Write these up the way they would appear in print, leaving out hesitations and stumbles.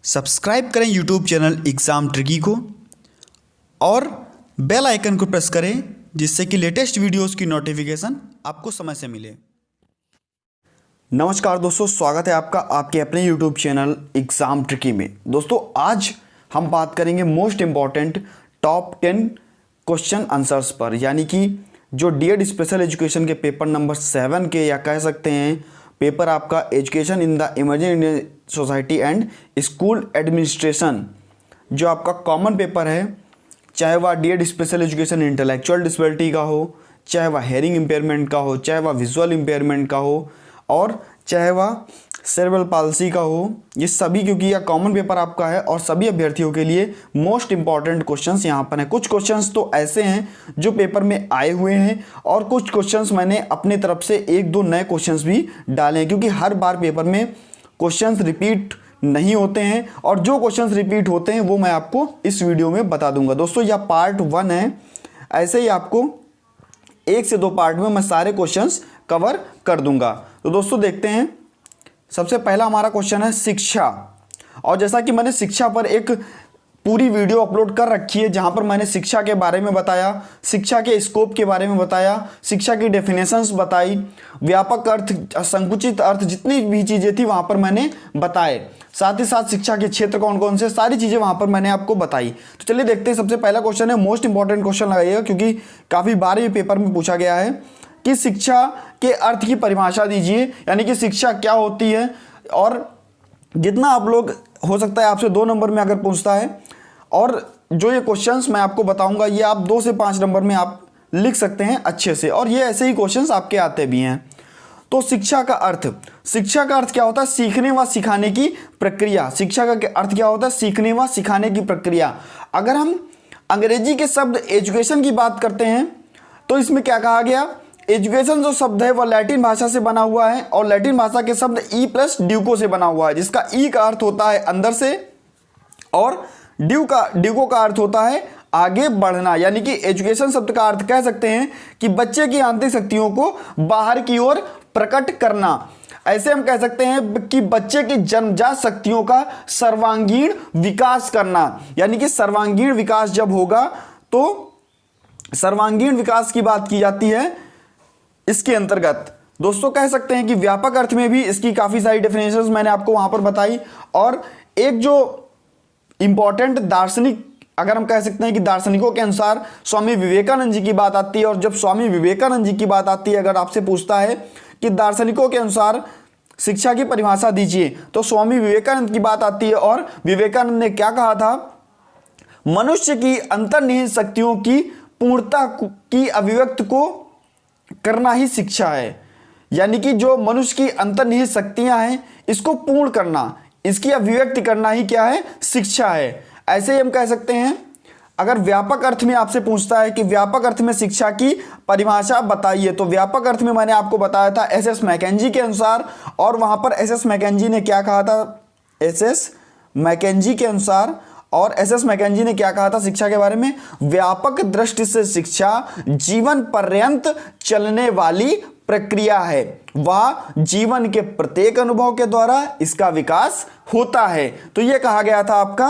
Subscribe करें YouTube channel exam tricky को और बेल आइकन को प्रेस करें जिससे कि लेटेस्ट वीडियोस की नोटिफिकेशन आपको समय से मिले। नमस्कार दोस्तों, स्वागत है आपका आपके अपने यूट्यूब चैनल एग्ज़ाम ट्रिकी में। दोस्तों आज हम बात करेंगे most important top 10 question answers पर, यानी कि जो डीएड स्पेशल एजुकेशन के पेपर नंबर 7 के, या कह सकते हैं पेपर आपका education in the emerging Indian society and school administration, जो आपका कॉमन पेपर है, चाहे वह D Ed special education intellectual disability का हो, चाहे वह हेयरिंग इम्पेयरमेंट का हो, चाहे वह विजुअल इम्पेयरमेंट का हो, और चाहे वह सेरेब्रल पाल्सी का हो, ये सभी, क्योंकि यह कॉमन पेपर आपका है और सभी अभ्यर्थियों के लिए मोस्ट इंपॉर्टेंट क्वेश्चंस यहाँ पर हैं। कुछ क्वेश्चंस तो ऐसे हैं जो पेपर में आए हुए हैं और कुछ क्वेश्चंस मैंने अपने तरफ से एक दो नए क्वेश्चंस भी डाले हैं, क्योंकि हर बार पेपर में क्वेश्चंस रिपीट नहीं होते हैं और जो क्वेश्चंस रिपीट होते हैं वो मैं आपको इस वीडियो में बता दूंगा। दोस्तों यह पार्ट 1 है, ऐसे ही आपको 1 से 2 पार्ट में मैं सारे क्वेश्चंस कवर कर दूंगा। तो दोस्तों देखते हैं, सबसे पहला हमारा क्वेश्चन है शिक्षा। और जैसा कि मैंने शिक्षा पर एक पूरी वीडियो अपलोड कर रखी है जहां पर मैंने शिक्षा के बारे में बताया, शिक्षा के स्कोप के बारे में बताया, शिक्षा की डेफिनेशंस बताई, व्यापक अर्थ, संकुचित अर्थ, जितनी भी चीज़ें थी वहां पर मैंने बताए। साथ ही साथ शिक्षा के क्षेत्र कौन कौन से, सारी चीज़ें वहां पर मैंने आपको बताई। तो चलिए देखते हैं, सबसे पहला क्वेश्चन है, मोस्ट इंपॉर्टेंट क्वेश्चन लगाइएगा क्योंकि काफ़ी बार ये पेपर में पूछा गया है कि शिक्षा के अर्थ की परिभाषा दीजिए, यानी कि शिक्षा क्या होती है। और जितना आप लोग, हो सकता है आपसे 2 नंबर में अगर पूछता है, और जो ये क्वेश्चंस मैं आपको बताऊंगा ये आप 2 से 5 नंबर में आप लिख सकते हैं अच्छे से, और ये ऐसे ही क्वेश्चंस आपके आते भी हैं। तो शिक्षा का अर्थ, शिक्षा का अर्थ क्या होता है? सीखने व सिखाने की प्रक्रिया। शिक्षा का अर्थ क्या होता है? सीखने व सिखाने की प्रक्रिया। अगर हम अंग्रेजी के शब्द एजुकेशन की बात करते हैं तो इसमें क्या कहा गया? एजुकेशन जो शब्द है वह लैटिन भाषा से बना हुआ है और लैटिन भाषा के शब्द ई प्लस ड्यूको से बना हुआ है, जिसका ई का अर्थ होता है अंदर से और ड्यूको का अर्थ होता है आगे बढ़ना। यानी कि एजुकेशन शब्द का अर्थ कह सकते हैं कि बच्चे की आंतरिक शक्तियों को बाहर की ओर प्रकट करना। ऐसे हम कह सकते हैं कि बच्चे की जन्मजात शक्तियों का सर्वांगीण विकास करना। यानी कि सर्वांगीण विकास जब होगा तो सर्वांगीण विकास की बात की जाती है इसके अंतर्गत। दोस्तों कह सकते हैं कि व्यापक अर्थ में भी इसकी काफ़ी सारी डेफिनेशंस मैंने आपको वहां पर बताई। और एक जो इंपॉर्टेंट दार्शनिक, अगर हम कह सकते हैं कि दार्शनिकों के अनुसार स्वामी विवेकानंद जी की बात आती है, और जब स्वामी विवेकानंद जी की बात आती है, अगर आपसे पूछता है कि दार्शनिकों के अनुसार शिक्षा की परिभाषा दीजिए, तो स्वामी विवेकानंद की बात आती है। और विवेकानंद ने क्या कहा था? मनुष्य की अंतर्निहित शक्तियों की पूर्णता की अभिव्यक्ति को करना ही शिक्षा है। यानी कि जो मनुष्य की अंतर्निहित शक्तियां हैं इसको पूर्ण करना, इसकी अभिव्यक्ति करना ही क्या है? शिक्षा है। ऐसे ही हम कह सकते हैं, अगर व्यापक अर्थ में आपसे पूछता है कि व्यापक अर्थ में शिक्षा की परिभाषा बताइए, तो व्यापक अर्थ में मैंने आपको बताया था एसएस मैकेंजी के अनुसार। और वहां पर एसएस मैकेंजी ने क्या कहा था? एसएस मैकेंजी के अनुसार, और एसएस मैकेंजी ने क्या कहा था शिक्षा के बारे में? व्यापक दृष्टि से शिक्षा जीवन पर्यंत चलने वाली प्रक्रिया है, वह जीवन के प्रत्येक अनुभव के द्वारा इसका विकास होता है। तो यह कहा गया था आपका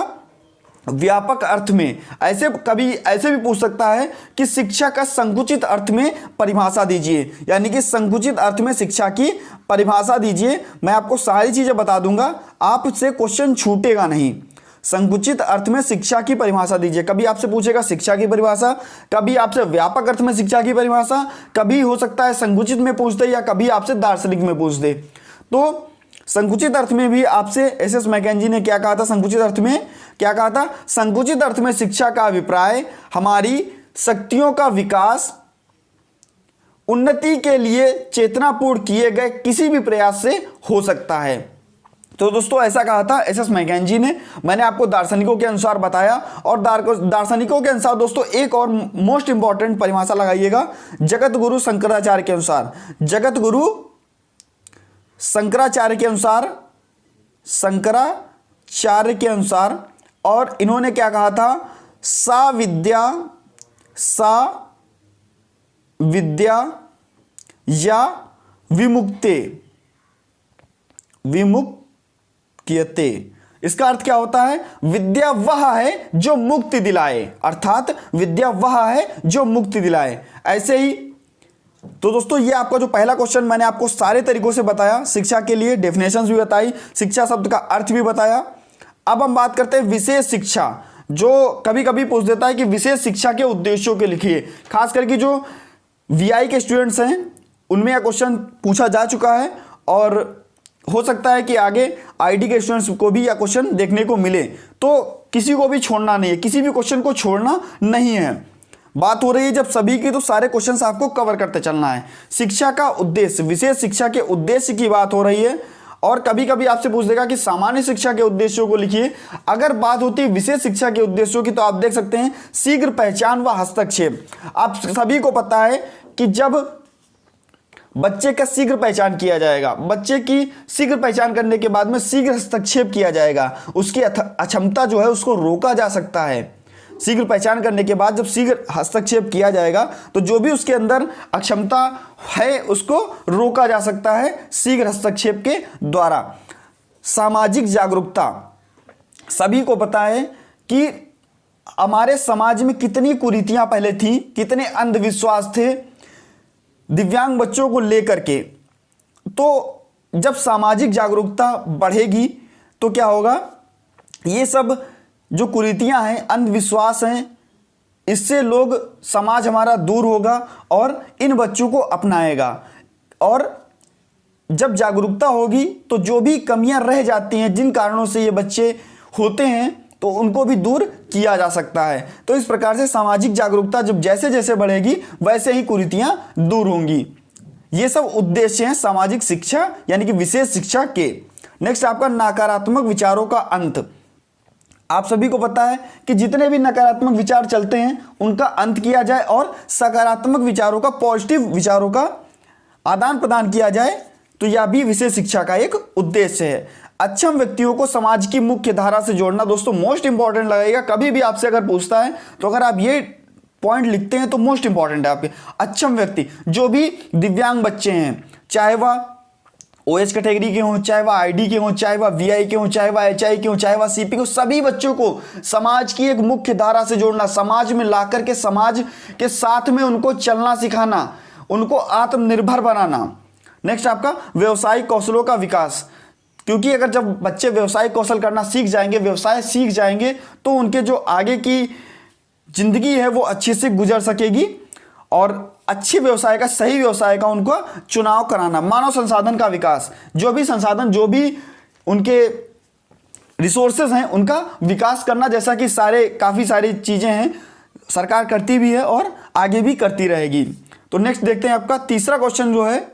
व्यापक अर्थ में। ऐसे कभी ऐसे भी पूछ सकता है कि शिक्षा का संकुचित अर्थ में परिभाषा दीजिए, यानी कि संकुचित अर्थ में शिक्षा की परिभाषा दीजिए। मैं आपको सारी चीजें बता दूंगा, आपसे क्वेश्चन छूटेगा नहीं। संकुचित अर्थ में शिक्षा की परिभाषा दीजिए। कभी आपसे पूछेगा शिक्षा की परिभाषा, कभी आपसे व्यापक अर्थ में शिक्षा की परिभाषा, कभी हो सकता है संकुचित में पूछ दे, या कभी आपसे दार्शनिक में पूछ दे। तो संकुचित अर्थ में भी आपसे एसएस मैकेंजी ने क्या कहा था? संकुचित अर्थ में क्या कहा था? संकुचित अर्थ में शिक्षा का अभिप्राय हमारी शक्तियों का विकास, उन्नति के लिए चेतनापूर्ण किए गए किसी भी प्रयास से हो सकता है। तो दोस्तों ऐसा कहा था एसएस मैकेंजी ने। मैंने आपको दार्शनिकों के अनुसार बताया, और दार्शनिकों के अनुसार दोस्तों एक और मोस्ट इंपॉर्टेंट परिभाषा लगाइएगा जगत गुरु शंकराचार्य के अनुसार। जगत गुरु शंकराचार्य के अनुसार, और इन्होंने क्या कहा था? सा विद्या या विमुक्ते इसका अर्थ क्या होता है? विद्या वह है जो मुक्ति दिलाए, अर्थात विद्या वह है जो मुक्ति दिलाए। ऐसे ही तो दोस्तों ये आपका जो पहला क्वेश्चन मैंने आपको सारे तरीकों से बताया, शिक्षा के लिए डेफिनेशंस भी बताई, शिक्षा शब्द का अर्थ भी बताया। अब हम बात करते हैं विशेष शिक्षा, जो कभी कभी पूछ देता है कि विशेष शिक्षा के उद्देश्यों के लिखिए। खास करके जो वीआई के स्टूडेंट्स हैं उनमें यह क्वेश्चन पूछा जा चुका है और हो सकता है कि आगे आईटी के स्टूडेंट्स को भी यह क्वेश्चन देखने को मिले। तो किसी को भी छोड़ना नहीं है, किसी भी क्वेश्चन को छोड़ना नहीं है। बात हो रही है जब सभी की, तो सारे क्वेश्चंस आपको कवर करते चलना है। शिक्षा का उद्देश्य, विशेष शिक्षा के उद्देश्य की बात हो रही है। और कभी कभी आपसे पूछ देगा कि सामान्य शिक्षा के उद्देश्यों को लिखिए। अगर बात होती है विशेष शिक्षा के उद्देश्यों की, तो आप देख सकते हैं शीघ्र पहचान व हस्तक्षेप। आप सभी को पता है कि जब बच्चे का शीघ्र पहचान किया जाएगा, बच्चे की शीघ्र पहचान करने के बाद में शीघ्र हस्तक्षेप किया जाएगा, उसकी अक्षमता जो है उसको रोका जा सकता है। शीघ्र पहचान करने के बाद जब शीघ्र हस्तक्षेप किया जाएगा तो जो भी उसके अंदर अक्षमता है उसको रोका जा सकता है शीघ्र हस्तक्षेप के द्वारा। सामाजिक जागरूकता, सभी को पता है कि हमारे समाज में कितनी कुरीतियां पहले थी, कितने अंधविश्वास थे दिव्यांग बच्चों को लेकर के। तो जब सामाजिक जागरूकता बढ़ेगी तो क्या होगा, ये सब जो कुरीतियां हैं, अंधविश्वास हैं, इससे लोग, समाज हमारा दूर होगा और इन बच्चों को अपनाएगा। और जब जागरूकता होगी तो जो भी कमियां रह जाती हैं, जिन कारणों से ये बच्चे होते हैं, तो उनको भी दूर किया जा सकता है। तो इस प्रकार से सामाजिक जागरूकता जब जैसे जैसे बढ़ेगी वैसे ही कुरीतियां दूर होंगी। ये सब उद्देश्य हैं सामाजिक शिक्षा यानी कि विशेष शिक्षा के। नेक्स्ट आपका नकारात्मक विचारों का अंत। आप सभी को पता है कि जितने भी नकारात्मक विचार चलते हैं उनका अंत किया जाए और सकारात्मक विचारों का, पॉजिटिव विचारों का आदान प्रदान किया जाए, तो यह भी विशेष शिक्षा का एक उद्देश्य है। अक्षम व्यक्तियों को समाज की मुख्य धारा से जोड़ना, दोस्तों मोस्ट इंपॉर्टेंट लगेगा। कभी भी आपसे अगर पूछता है तो अगर आप ये पॉइंट लिखते हैं तो मोस्ट इंपॉर्टेंट है आपके। अक्षम व्यक्ति, जो भी दिव्यांग बच्चे हैं, चाहे वह ओएच कैटेगरी के हों, चाहे वह आईडी के हों, चाहे वह वीआई के हों, चाहे वह एचआई के हों, चाहे वह सीपी के हों, सभी बच्चों को समाज की एक मुख्य धारा से जोड़ना, समाज में लाकर के समाज के साथ में उनको चलना सिखाना, उनको आत्मनिर्भर बनाना। नेक्स्ट आपका व्यवसायिक कौशलों का विकास, क्योंकि अगर जब बच्चे व्यवसायिक कौशल करना सीख जाएंगे, व्यवसाय सीख जाएंगे, तो उनके जो आगे की जिंदगी है वो अच्छे से गुजर सकेगी और अच्छे व्यवसाय का, सही व्यवसाय का उनको चुनाव कराना। मानव संसाधन का विकास, जो भी संसाधन, जो भी उनके रिसोर्सेज हैं उनका विकास करना, जैसा कि काफ़ी सारी चीज़ें हैं सरकार करती भी है और आगे भी करती रहेगी। तो नेक्स्ट देखते हैं आपका तीसरा क्वेश्चन जो है,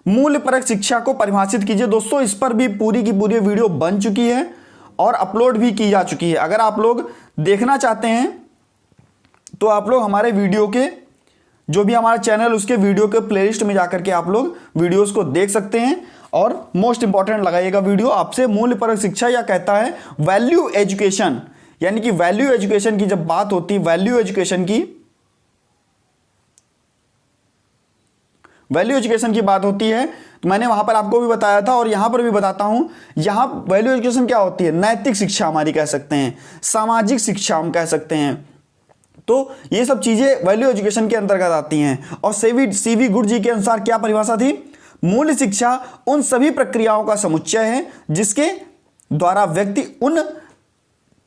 मूल्यपरक शिक्षा को परिभाषित कीजिए। दोस्तों इस पर भी पूरी की पूरी वीडियो बन चुकी है और अपलोड भी की जा चुकी है। अगर आप लोग देखना चाहते हैं तो आप लोग हमारे वीडियो के, जो भी हमारा चैनल, उसके वीडियो के प्लेलिस्ट में जाकर के आप लोग वीडियोस को देख सकते हैं। और मोस्ट इंपॉर्टेंट लगाइएगा वीडियो, आपसे मूल्यपरक शिक्षा या कहता है वैल्यू एजुकेशन, यानी कि वैल्यू एजुकेशन की जब बात होती है, वैल्यू एजुकेशन की बात होती है, तो मैंने वहां पर आपको भी बताया था और यहां पर भी बताता हूं। यहां वैल्यू एजुकेशन क्या होती है? नैतिक शिक्षा हमारी कह सकते हैं, सामाजिक शिक्षा हम कह सकते हैं। तो ये सब चीजें वैल्यू एजुकेशन के अंतर्गत आती हैं। और सीवी गुड जी के अनुसार क्या परिभाषा थी? मूल्य शिक्षा उन सभी प्रक्रियाओं का समुच्चय है जिसके द्वारा व्यक्ति उन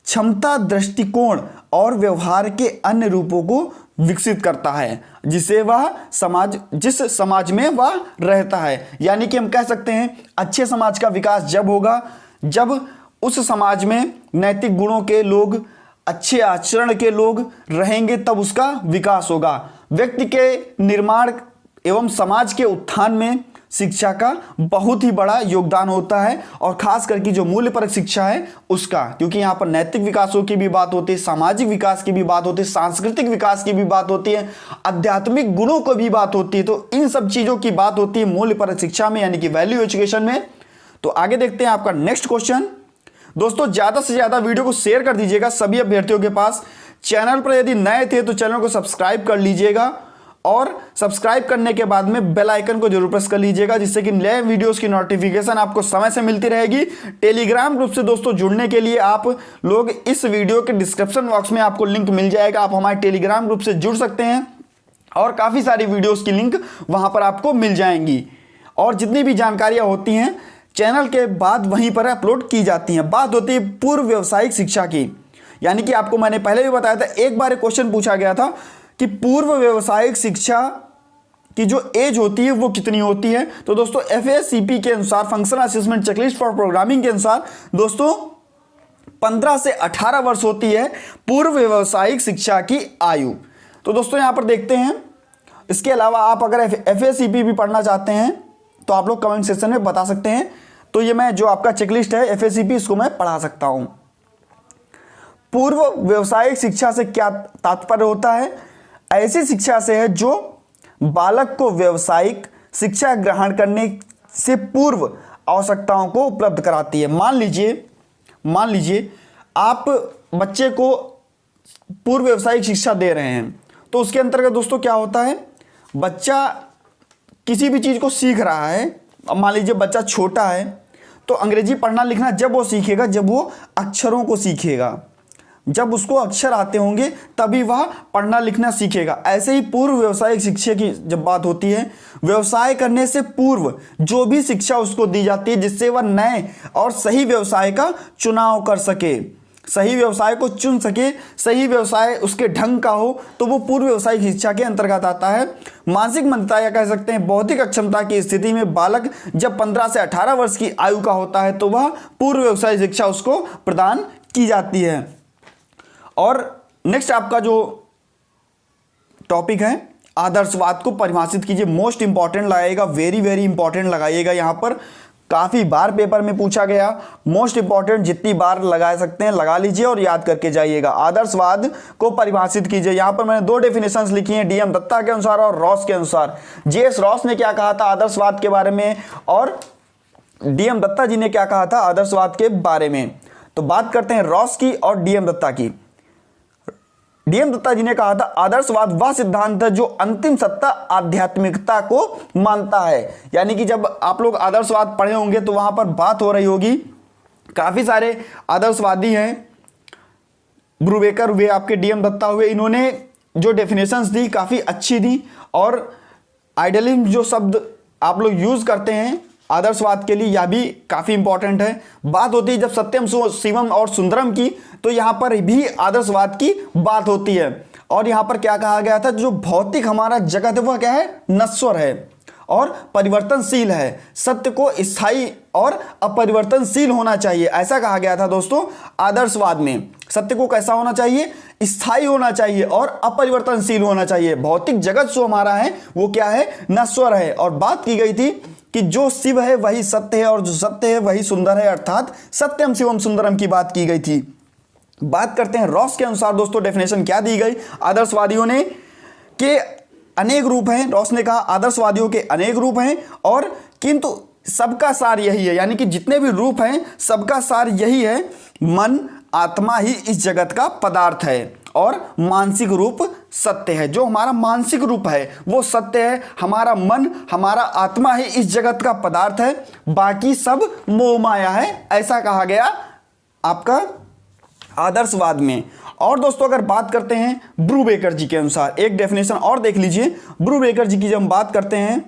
क्षमता, दृष्टिकोण और व्यवहार के अन्य रूपों को विकसित करता है जिस समाज में वह रहता है। यानी कि हम कह सकते हैं अच्छे समाज का विकास जब होगा जब उस समाज में नैतिक गुणों के लोग, अच्छे आचरण के लोग रहेंगे, तब उसका विकास होगा। व्यक्ति के निर्माण एवं समाज के उत्थान में शिक्षा का बहुत ही बड़ा योगदान होता है और खास करके जो मूल्यपरक शिक्षा है उसका, क्योंकि यहाँ पर नैतिक विकासों की भी बात होती है, सामाजिक विकास की भी बात होती है, सांस्कृतिक विकास की भी बात होती है, आध्यात्मिक गुणों की भी बात होती है। तो इन सब चीजों की बात होती है मूल्यपरक शिक्षा में, यानी कि वैल्यू एजुकेशन में। तो आगे देखते हैं आपका नेक्स्ट क्वेश्चन। दोस्तों ज्यादा से ज्यादा वीडियो को शेयर कर दीजिएगा सभी अभ्यर्थियों के पास। चैनल पर यदि नए थे तो चैनल को सब्सक्राइब कर लीजिएगा और सब्सक्राइब करने के बाद में बेल आइकन को जरूर प्रेस कर लीजिएगा, जिससे कि नए वीडियोस की नोटिफिकेशन आपको समय से मिलती रहेगी। टेलीग्राम ग्रुप से दोस्तों जुड़ने के लिए आप लोग इस वीडियो के डिस्क्रिप्शन बॉक्स में आपको लिंक मिल जाएगा, आप हमारे टेलीग्राम ग्रुप से जुड़ सकते हैं और काफ़ी सारी वीडियोज़ की लिंक वहाँ पर आपको मिल जाएंगी। और जितनी भी जानकारियाँ होती हैं चैनल के बाद वहीं पर अपलोड की जाती हैं। बात होती है पूर्व व्यावसायिक शिक्षा की, यानी कि आपको मैंने पहले भी बताया था, एक बार क्वेश्चन पूछा गया था कि पूर्व व्यावसायिक शिक्षा की जो एज होती है वो कितनी होती है। तो दोस्तों FACP के अनुसार, functional assessment checklist for programming के अनुसार दोस्तों 15 से 18 वर्ष होती है पूर्व व्यावसायिक शिक्षा की आयु। तो दोस्तों यहाँ पर देखते हैं, इसके अलावा आप अगर FACP भी पढ़ना चाहते हैं तो आप लोग कमेंट सेक्शन में बता सकते हैं। तो ये मैं जो आपका चेकलिस्ट है FACP, इसको मैं पढ़ा सकता हूँ। पूर्व व्यावसायिक शिक्षा से क्या तात्पर्य होता है? ऐसी शिक्षा से है जो बालक को व्यावसायिक शिक्षा ग्रहण करने से पूर्व आवश्यकताओं को उपलब्ध कराती है। मान लीजिए आप बच्चे को पूर्व व्यावसायिक शिक्षा दे रहे हैं, तो उसके अंतर्गत दोस्तों क्या होता है, बच्चा किसी भी चीज़ को सीख रहा है। अब मान लीजिए बच्चा छोटा है तो अंग्रेजी पढ़ना लिखना जब वो सीखेगा, जब वो अक्षरों को सीखेगा, जब उसको अक्षर आते होंगे तभी वह पढ़ना लिखना सीखेगा। ऐसे ही पूर्व व्यावसायिक शिक्षा की जब बात होती है, व्यवसाय करने से पूर्व जो भी शिक्षा उसको दी जाती है जिससे वह नए और सही व्यवसाय का चुनाव कर सके, सही व्यवसाय को चुन सके, सही व्यवसाय उसके ढंग का हो, तो वो पूर्व व्यावसायिक शिक्षा के अंतर्गत आता है। मानसिक मंदता या कह सकते हैं बौद्धिक अक्षमता की स्थिति में बालक जब 15 से 18 वर्ष की आयु का होता है तो वह पूर्व व्यावसायिक शिक्षा उसको प्रदान की जाती है। और नेक्स्ट आपका जो टॉपिक है, आदर्शवाद को परिभाषित कीजिए। मोस्ट इंपॉर्टेंट लगाइएगा, वेरी वेरी इंपॉर्टेंट लगाइएगा। यहाँ पर काफ़ी बार पेपर में पूछा गया, मोस्ट इंपॉर्टेंट जितनी बार लगा सकते हैं लगा लीजिए और याद करके जाइएगा। आदर्शवाद को परिभाषित कीजिए। यहाँ पर मैंने दो डेफिनेशंस लिखी हैं, DM दत्ता के अनुसार और रॉस के अनुसार। JS रॉस ने क्या कहा था आदर्शवाद के बारे में और DM दत्ता जी ने क्या कहा था आदर्शवाद के बारे में। तो बात करते हैं रॉस की और DM दत्ता की। DM दत्ता जी ने कहा था आदर्शवाद वह सिद्धांत है जो अंतिम सत्ता आध्यात्मिकता को मानता है। यानी कि जब आप लोग आदर्शवाद पढ़े होंगे तो वहां पर बात हो रही होगी, काफी सारे आदर्शवादी हैं, ब्रूवेकर हुए, आपके DM दत्ता हुए, इन्होंने जो डेफिनेशंस दी काफी अच्छी दी। और आइडियलिज्म जो शब्द आप लोग यूज करते हैं आदर्शवाद के लिए, यह भी काफी इंपॉर्टेंट है। बात होती है जब सत्यम शिवम और सुंदरम की, तो यहां पर भी आदर्शवाद की बात होती है। और यहां पर क्या कहा गया था, जो भौतिक हमारा जगत है वह क्या है, नश्वर है और परिवर्तनशील है। सत्य को स्थायी और अपरिवर्तनशील होना चाहिए, ऐसा कहा गया था दोस्तों आदर्शवाद में। सत्य को कैसा होना चाहिए, स्थायी होना चाहिए और अपरिवर्तनशील होना चाहिए। भौतिक जगत जो हमारा है वो क्या है, नश्वर है। और बात की गई थी कि जो शिव है वही सत्य है और जो सत्य है वही सुंदर है, अर्थात सत्यम शिवम सुंदरम की बात की गई थी। बात करते हैं रॉस के अनुसार दोस्तों डेफिनेशन क्या दी गई आदर्शवादियों ने, कि अनेक रूप हैं। रॉस ने कहा आदर्शवादियों के अनेक रूप हैं और किंतु सबका सार यही है, यानी कि जितने भी रूप हैं सबका सार यही है, मन आत्मा ही इस जगत का पदार्थ है और मानसिक रूप सत्य है। जो हमारा मानसिक रूप है वो सत्य है, हमारा मन हमारा आत्मा ही इस जगत का पदार्थ है, बाकी सब मोह माया है, ऐसा कहा गया आपका आदर्शवाद में। और दोस्तों अगर बात करते हैं ब्रूवेकर जी के अनुसार, एक डेफिनेशन और देख लीजिए। ब्रूवेकर जी की जब हम बात करते हैं,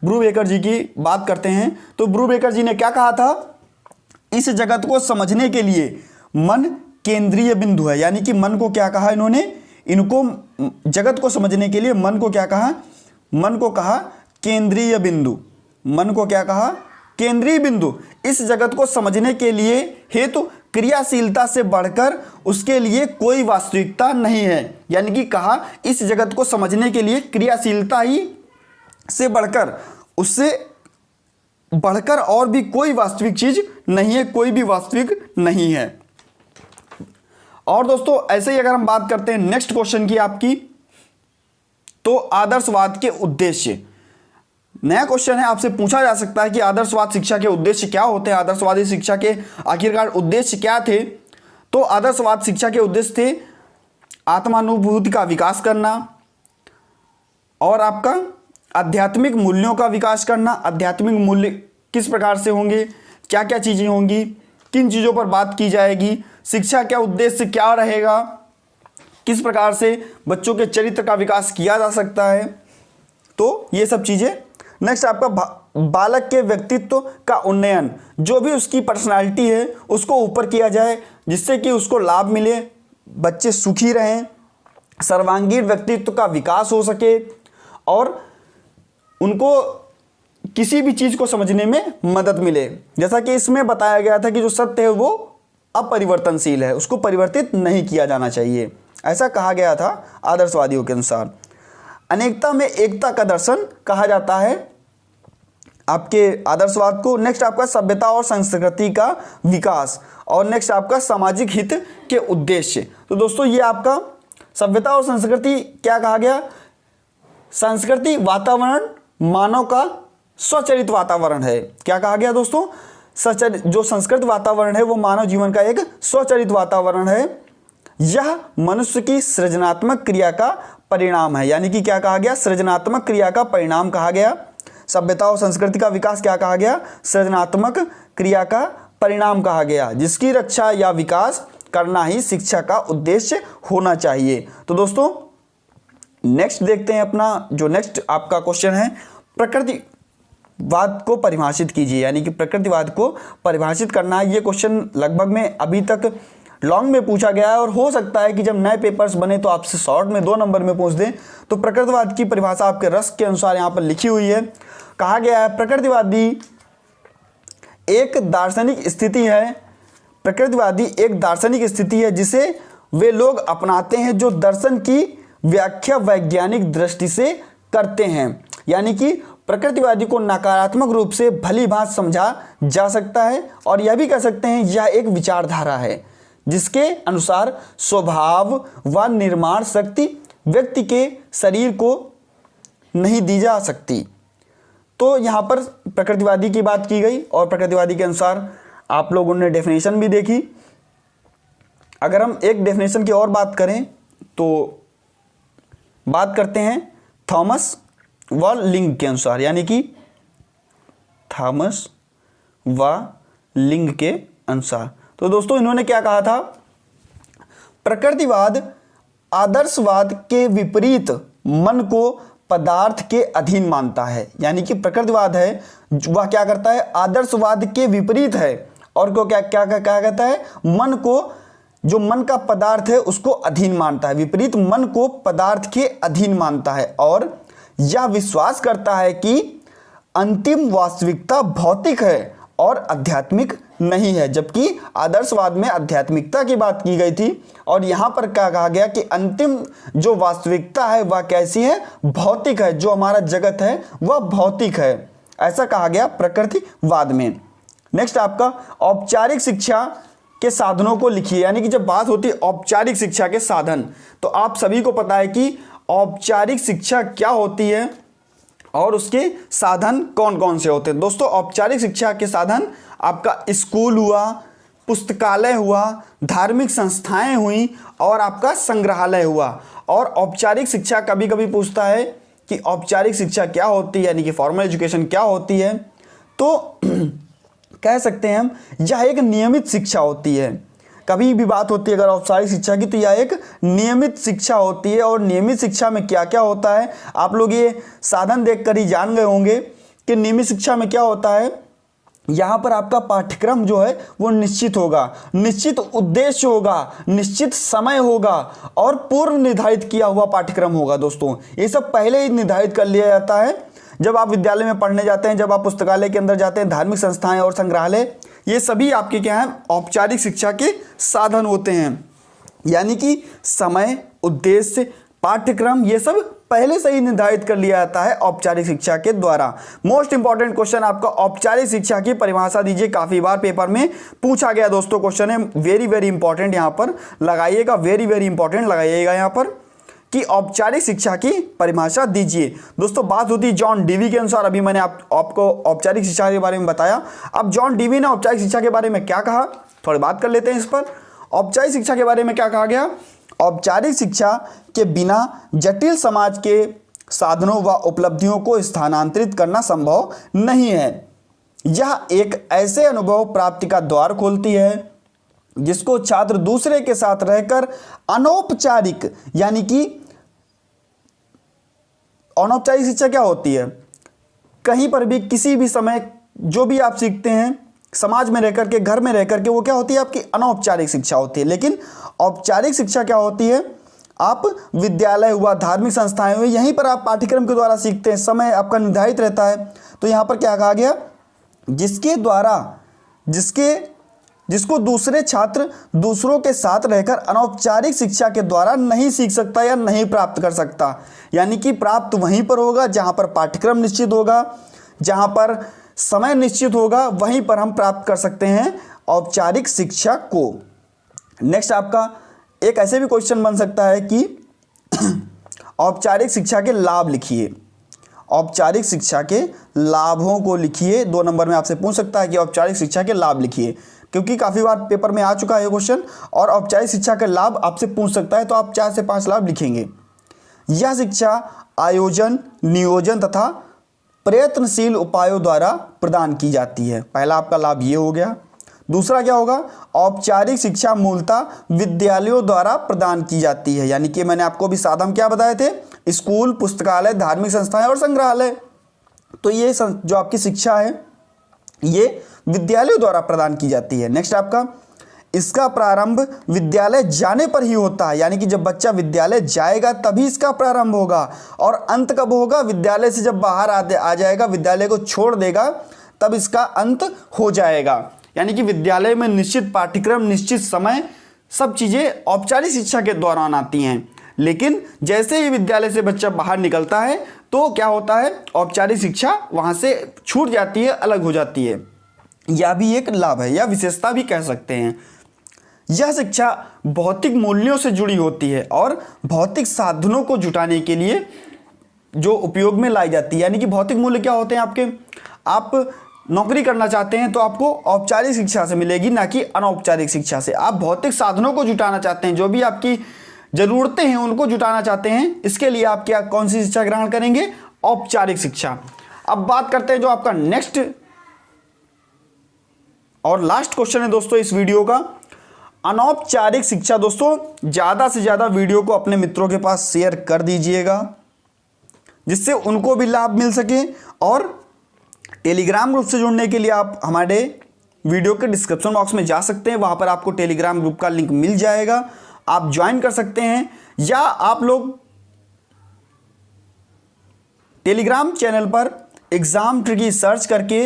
ब्रूवेकर जी की बात करते हैं तो ब्रूवेकर जी ने क्या कहा था, इस जगत को समझने के लिए मन केंद्रीय बिंदु है। यानी कि मन को क्या कहा इन्होंने, इनको जगत को समझने के लिए मन को क्या कहा, मन को कहा केंद्रीय बिंदु। मन को क्या कहा, केंद्रीय बिंदु। इस जगत को समझने के लिए हेतु क्रियाशीलता से बढ़कर उसके लिए कोई वास्तविकता नहीं है। यानी कि कहा इस जगत को समझने के लिए क्रियाशीलता ही से बढ़कर, उससे बढ़कर और भी कोई वास्तविक चीज नहीं है, कोई भी वास्तविक नहीं है। और दोस्तों ऐसे ही अगर हम बात करते हैं नेक्स्ट क्वेश्चन की आपकी, तो आदर्शवाद के उद्देश्य, नया क्वेश्चन है, आपसे पूछा जा सकता है कि आदर्शवाद शिक्षा के उद्देश्य क्या होते हैं, आदर्शवादी शिक्षा के आखिरकार उद्देश्य क्या थे। तो आदर्शवाद शिक्षा के उद्देश्य थे आत्मानुभूति का विकास करना, और आपका आध्यात्मिक मूल्यों का विकास करना। आध्यात्मिक मूल्य किस प्रकार से होंगे, क्या क्या चीज़ें होंगी, किन चीज़ों पर बात की जाएगी, शिक्षा का उद्देश्य क्या रहेगा, किस प्रकार से बच्चों के चरित्र का विकास किया जा सकता है, तो ये सब चीज़ें। नेक्स्ट आपका बालक के व्यक्तित्व का उन्नयन, जो भी उसकी पर्सनालिटी है उसको ऊपर किया जाए जिससे कि उसको लाभ मिले, बच्चे सुखी रहें, सर्वांगीण व्यक्तित्व का विकास हो सके और उनको किसी भी चीज़ को समझने में मदद मिले। जैसा कि इसमें बताया गया था कि जो सत्य है वो अपरिवर्तनशील है, उसको परिवर्तित नहीं किया जाना चाहिए, ऐसा कहा गया था आदर्शवादियों के अनुसार। अनेकता में एकता का दर्शन कहा जाता है आपके आदर्शवाद को। नेक्स्ट आपका सभ्यता और संस्कृति का विकास, और नेक्स्ट आपका सामाजिक हित के उद्देश्य। तो दोस्तों ये आपका सभ्यता और संस्कृति क्या कहा गया, संस्कृति वातावरण मानव का स्वचरित वातावरण है। क्या कहा गया दोस्तों, जो संस्कृत वातावरण है वो मानव जीवन का एक स्वचरित वातावरण है, यह मनुष्य की सृजनात्मक क्रिया का परिणाम है। यानी कि क्या कहा गया, सृजनात्मक क्रिया का परिणाम कहा गया। सभ्यता और संस्कृति का विकास क्या कहा गया, सृजनात्मक क्रिया का परिणाम कहा गया, जिसकी रक्षा या विकास करना ही शिक्षा का उद्देश्य होना चाहिए। तो दोस्तों नेक्स्ट देखते हैं अपना जो नेक्स्ट आपका क्वेश्चन है, प्रकृतिवाद को परिभाषित कीजिए। यानी कि प्रकृतिवाद को परिभाषित करना है। ये क्वेश्चन लगभग में अभी तक लॉन्ग में पूछा गया है और हो सकता है कि जब नए पेपर्स बने तो आपसे शॉर्ट में 2 नंबर में पूछ दें। तो प्रकृतिवाद की परिभाषा आपके रस के अनुसार यहाँ पर लिखी हुई है। कहा गया है प्रकृतिवादी एक दार्शनिक स्थिति है, प्रकृतिवादी एक दार्शनिक स्थिति है जिसे वे लोग अपनाते हैं जो दर्शन की व्याख्या वैज्ञानिक दृष्टि से करते हैं। यानी कि प्रकृतिवादी को नकारात्मक रूप से भली भांति समझा जा सकता है और यह भी कह सकते हैं यह एक विचारधारा है जिसके अनुसार स्वभाव व निर्माण शक्ति व्यक्ति के शरीर को नहीं दी जा सकती। तो यहाँ पर प्रकृतिवादी की बात की गई और प्रकृतिवादी के अनुसार आप लोगों ने डेफिनेशन भी देखी। अगर हम एक डेफिनेशन की और बात करें तो बात करते हैं थॉमस व लिंग के अनुसार, यानी कि थॉमस व लिंग के अनुसार। तो दोस्तों इन्होंने क्या कहा था, प्रकृतिवाद आदर्शवाद के विपरीत मन को पदार्थ के अधीन मानता है। यानी कि प्रकृतिवाद है वह क्या करता है, आदर्शवाद के विपरीत है और को क्या क्या क्या कहता है, मन को, जो मन का पदार्थ है उसको अधीन मानता है, विपरीत मन को पदार्थ के अधीन मानता है और यह विश्वास करता है कि अंतिम वास्तविकता भौतिक है और आध्यात्मिक नहीं है। जबकि आदर्शवाद में आध्यात्मिकता की बात की गई थी और यहाँ पर क्या कहा गया कि अंतिम जो वास्तविकता है वह कैसी है, भौतिक है, जो हमारा जगत है वह भौतिक है, ऐसा कहा गया प्रकृतिवाद में। नेक्स्ट आपका औपचारिक शिक्षा के साधनों को लिखिए। यानी कि जब बात होती है औपचारिक शिक्षा के साधन, तो आप सभी को पता है कि औपचारिक शिक्षा क्या होती है और उसके साधन कौन कौन से होते हैं। दोस्तों औपचारिक शिक्षा के साधन आपका स्कूल हुआ, पुस्तकालय हुआ, धार्मिक संस्थाएं हुई और आपका संग्रहालय हुआ। और औपचारिक शिक्षा कभी कभी पूछता है कि औपचारिक शिक्षा क्या होती है, यानी कि फॉर्मल एजुकेशन क्या होती है। तो कह सकते हैं हम यह एक नियमित शिक्षा होती है। कभी भी बात होती है अगर औपचारिक शिक्षा की तो यह एक नियमित शिक्षा होती है। और नियमित शिक्षा में क्या क्या होता है आप लोग ये साधन देखकर ही जान गए होंगे कि नियमित शिक्षा में क्या होता है। यहाँ पर आपका पाठ्यक्रम जो है वो निश्चित होगा, निश्चित उद्देश्य होगा, निश्चित समय होगा और पूर्व निर्धारित किया हुआ पाठ्यक्रम होगा। दोस्तों ये सब पहले ही निर्धारित कर लिया जाता है जब आप विद्यालय में पढ़ने जाते हैं, जब आप पुस्तकालय के अंदर जाते हैं, धार्मिक संस्थाएं और संग्रहालय, ये सभी आपके क्या हैं, औपचारिक शिक्षा के साधन होते हैं। यानी कि समय, उद्देश्य, पाठ्यक्रम ये सब पहले से ही निर्धारित कर लिया जाता है औपचारिक शिक्षा के द्वारा। मोस्ट इंपॉर्टेंट क्वेश्चन आपका औपचारिक शिक्षा की परिभाषा दीजिए, काफी बार पेपर में पूछा गया दोस्तों क्वेश्चन है, वेरी वेरी इंपॉर्टेंट यहाँ पर लगाइएगा, वेरी वेरी इंपॉर्टेंट लगाइएगा यहाँ पर कि औपचारिक शिक्षा की परिभाषा दीजिए। दोस्तों बात होती है जॉन डीवी के अनुसार, अभी मैंने आपको औपचारिक शिक्षा के बारे में बताया। अब जॉन डीवी ने औपचारिक शिक्षा के बारे में क्या कहा, थोड़ी बात कर लेते हैं इस पर। औपचारिक शिक्षा के बारे में क्या कहा गया, औपचारिक शिक्षा के बिना जटिल समाज के साधनों व उपलब्धियों को स्थानांतरित करना संभव नहीं है। यह एक ऐसे अनुभव प्राप्ति का द्वार खोलती है जिसको छात्र दूसरे के साथ रहकर अनौपचारिक, यानी कि अनौपचारिक शिक्षा क्या होती है, कहीं पर भी किसी भी समय जो भी आप सीखते हैं समाज में रहकर के, घर में रहकर के, वो क्या होती है आपकी अनौपचारिक शिक्षा होती है। लेकिन औपचारिक शिक्षा क्या होती है, आप विद्यालय हुआ, धार्मिक संस्थाएं हुई, यहीं पर आप पाठ्यक्रम के द्वारा सीखते हैं, समय आपका निर्धारित रहता है। तो यहाँ पर क्या कहा गया, जिसके द्वारा जिसको दूसरे छात्र दूसरों के साथ रहकर अनौपचारिक शिक्षा के द्वारा नहीं सीख सकता या नहीं प्राप्त कर सकता, यानी कि प्राप्त वहीं पर होगा जहां पर पाठ्यक्रम निश्चित होगा, जहां पर समय निश्चित होगा, वहीं पर हम प्राप्त कर सकते हैं औपचारिक शिक्षा को। नेक्स्ट आपका एक ऐसे भी क्वेश्चन बन सकता है कि औपचारिक शिक्षा के लाभ लिखिए। औपचारिक शिक्षा के लाभों को लिखिए। 2 नंबर में आपसे पूछ सकता है कि औपचारिक शिक्षा के लाभ लिखिए, क्योंकि काफ़ी बार पेपर में आ चुका है क्वेश्चन, और औपचारिक शिक्षा के लाभ आपसे पूछ सकता है, तो आप 4 से 5 लाभ लिखेंगे। यह शिक्षा आयोजन, नियोजन तथा प्रयत्नशील उपायों द्वारा प्रदान की जाती है। पहला आपका लाभ ये हो गया। दूसरा क्या होगा, औपचारिक शिक्षा मूलतः विद्यालयों द्वारा प्रदान की जाती है, यानी कि मैंने आपको भी साधन क्या बताए थे, स्कूल, पुस्तकालय, धार्मिक संस्थाएं और संग्रहालय। तो ये जो आपकी शिक्षा है ये विद्यालयों द्वारा प्रदान की जाती है। नेक्स्ट आपका, इसका प्रारंभ विद्यालय जाने पर ही होता है, यानी कि जब बच्चा विद्यालय जाएगा तभी इसका प्रारंभ होगा, और अंत कब होगा, विद्यालय से जब बाहर आ जाएगा, विद्यालय को छोड़ देगा, तब इसका अंत हो जाएगा। यानी कि विद्यालय में निश्चित पाठ्यक्रम, निश्चित समय, सब चीज़ें औपचारिक शिक्षा के दौरान आती हैं। लेकिन जैसे ही विद्यालय से बच्चा बाहर निकलता है तो क्या होता है, औपचारिक शिक्षा वहाँ से छूट जाती है, अलग हो जाती है। यह भी एक लाभ है या विशेषता भी कह सकते हैं। यह शिक्षा भौतिक मूल्यों से जुड़ी होती है और भौतिक साधनों को जुटाने के लिए जो उपयोग में लाई जाती है। यानी कि भौतिक मूल्य क्या होते हैं आपके, आप नौकरी करना चाहते हैं तो आपको औपचारिक शिक्षा से मिलेगी, ना कि अनौपचारिक शिक्षा से। आप भौतिक साधनों को जुटाना चाहते हैं, जो भी आपकी ज़रूरतें हैं उनको जुटाना चाहते हैं, इसके लिए आप क्या कौन सी शिक्षा ग्रहण करेंगे, औपचारिक शिक्षा। अब बात करते हैं जो आपका नेक्स्ट और लास्ट क्वेश्चन है दोस्तों इस वीडियो का, अनौपचारिक शिक्षा। दोस्तों ज़्यादा से ज़्यादा वीडियो को अपने मित्रों के पास शेयर कर दीजिएगा, जिससे उनको भी लाभ मिल सके। और टेलीग्राम ग्रुप से जुड़ने के लिए आप हमारे वीडियो के डिस्क्रिप्शन बॉक्स में जा सकते हैं, वहाँ पर आपको टेलीग्राम ग्रुप का लिंक मिल जाएगा, आप ज्वाइन कर सकते हैं। या आप लोग टेलीग्राम चैनल पर एग्ज़ाम ट्रिकी सर्च करके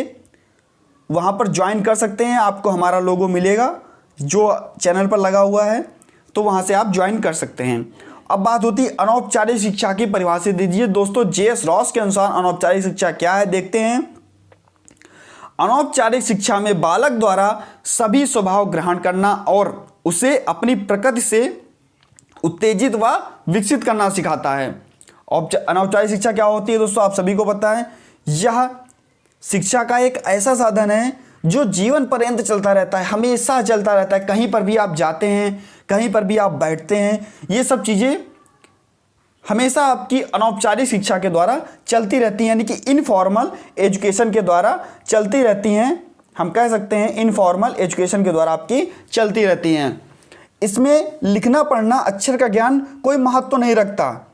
वहाँ पर ज्वाइन कर सकते हैं, आपको हमारा लोगो मिलेगा जो चैनल पर लगा हुआ है, तो वहाँ से आप ज्वाइन कर सकते हैं। अब बात होती है अनौपचारिक शिक्षा की परिभाषा दीजिए। दोस्तों जे.एस. रॉस के अनुसार अनौपचारिक शिक्षा क्या है, देखते हैं। अनौपचारिक शिक्षा में बालक द्वारा सभी स्वभाव ग्रहण करना और उसे अपनी प्रकृति से उत्तेजित व विकसित करना सिखाता है। अनौपचारिक शिक्षा क्या होती है दोस्तों, आप सभी को पता है, यह शिक्षा का एक ऐसा साधन है जो जीवन पर्यंत चलता रहता है, हमेशा चलता रहता है। कहीं पर भी आप जाते हैं, कहीं पर भी आप बैठते हैं, ये सब चीज़ें हमेशा आपकी अनौपचारिक शिक्षा के द्वारा चलती रहती हैं, यानी कि इनफॉर्मल एजुकेशन के द्वारा चलती रहती हैं। हम कह सकते हैं इनफॉर्मल एजुकेशन के द्वारा आपकी चलती रहती हैं। इसमें लिखना पढ़ना अक्षर का ज्ञान कोई महत्व नहीं रखता,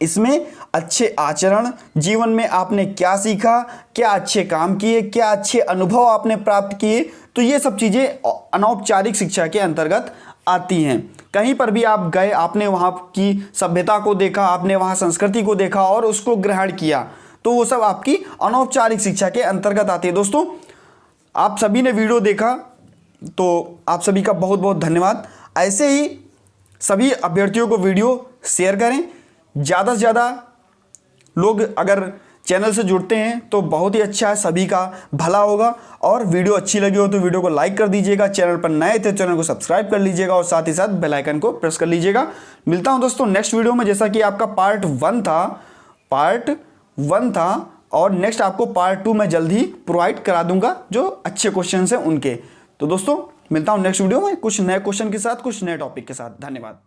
इसमें अच्छे आचरण, जीवन में आपने क्या सीखा, क्या अच्छे काम किए, क्या अच्छे अनुभव आपने प्राप्त किए, तो ये सब चीज़ें अनौपचारिक शिक्षा के अंतर्गत आती हैं। कहीं पर भी आप गए, आपने वहाँ की सभ्यता को देखा, आपने वहाँ संस्कृति को देखा और उसको ग्रहण किया, तो वो सब आपकी अनौपचारिक शिक्षा के अंतर्गत आती है। दोस्तों आप सभी ने वीडियो देखा तो आप सभी का बहुत बहुत धन्यवाद। ऐसे ही सभी अभ्यर्थियों को वीडियो शेयर करें, ज़्यादा से ज़्यादा लोग अगर चैनल से जुड़ते हैं तो बहुत ही अच्छा है, सभी का भला होगा। और वीडियो अच्छी लगी हो तो वीडियो को लाइक कर दीजिएगा, चैनल पर नए थे चैनल को सब्सक्राइब कर लीजिएगा और साथ ही साथ बेल आइकन को प्रेस कर लीजिएगा। मिलता हूं दोस्तों नेक्स्ट वीडियो में। जैसा कि आपका पार्ट 1 था और नेक्स्ट आपको पार्ट 2 मैं जल्द ही प्रोवाइड करा दूंगा जो अच्छे क्वेश्चन हैं उनके। तो दोस्तों मिलता हूं नेक्स्ट वीडियो में कुछ नए क्वेश्चन के साथ, कुछ नए टॉपिक के साथ। धन्यवाद।